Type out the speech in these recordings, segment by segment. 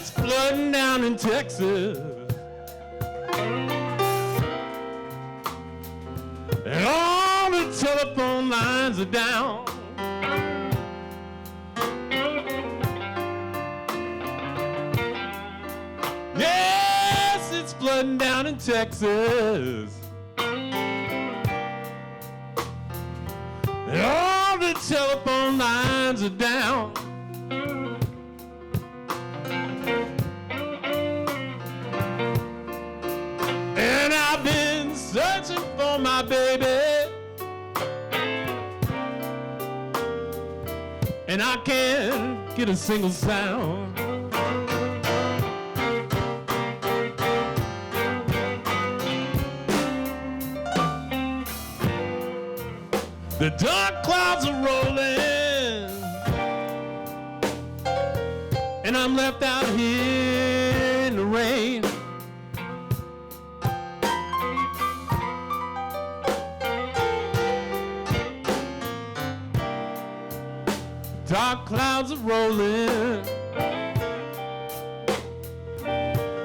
it's flooding down in Texas. And all the telephone lines are down. Yes, it's flooding down in Texas. And all the telephone lines are down. And I've been searching for my baby, and I can't get a single sound. The dark clouds are rolling, and I'm left out here in the rain. Dark clouds are rolling,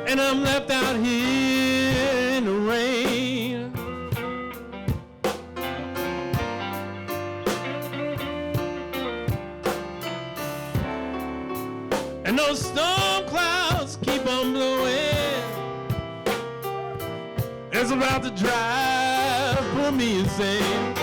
and I'm left out here in the rain. And those storm clouds keep on blowing. It's about to drive for me insane.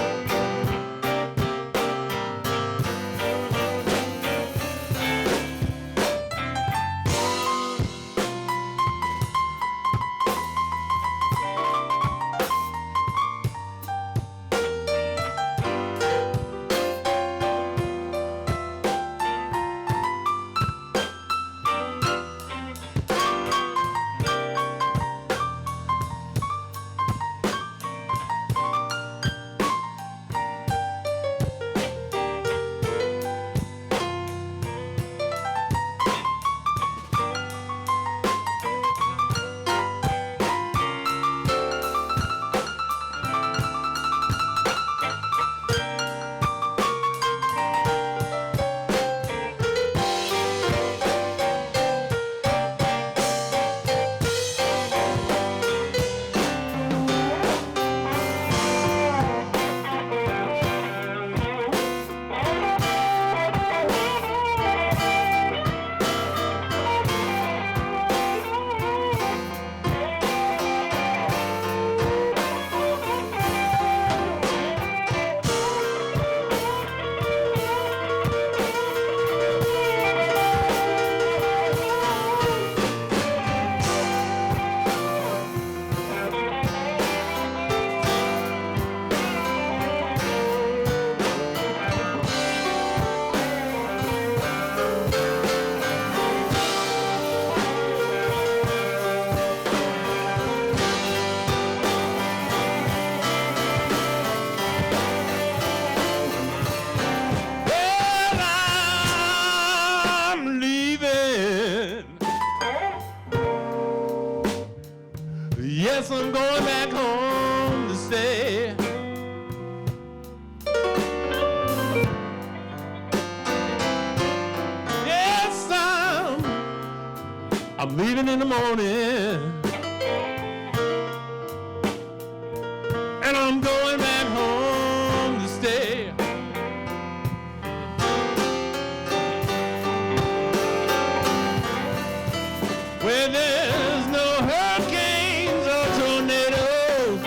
Yes, I'm going back home to stay. Yes, I'm leaving in the morning, and I'm going back home to stay. Where there's no hurricanes or tornadoes,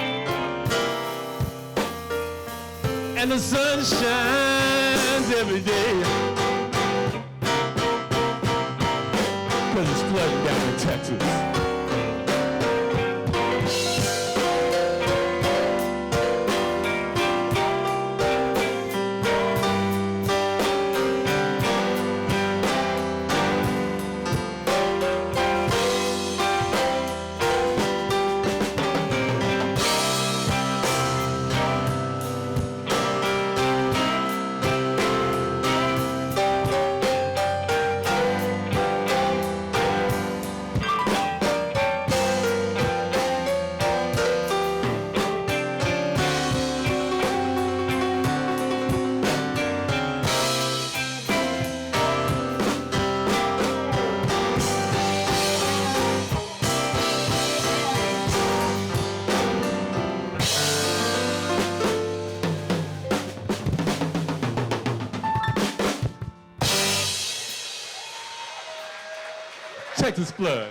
and the sun shines every day. 'Cause it's flooding down in Texas. Texas plug.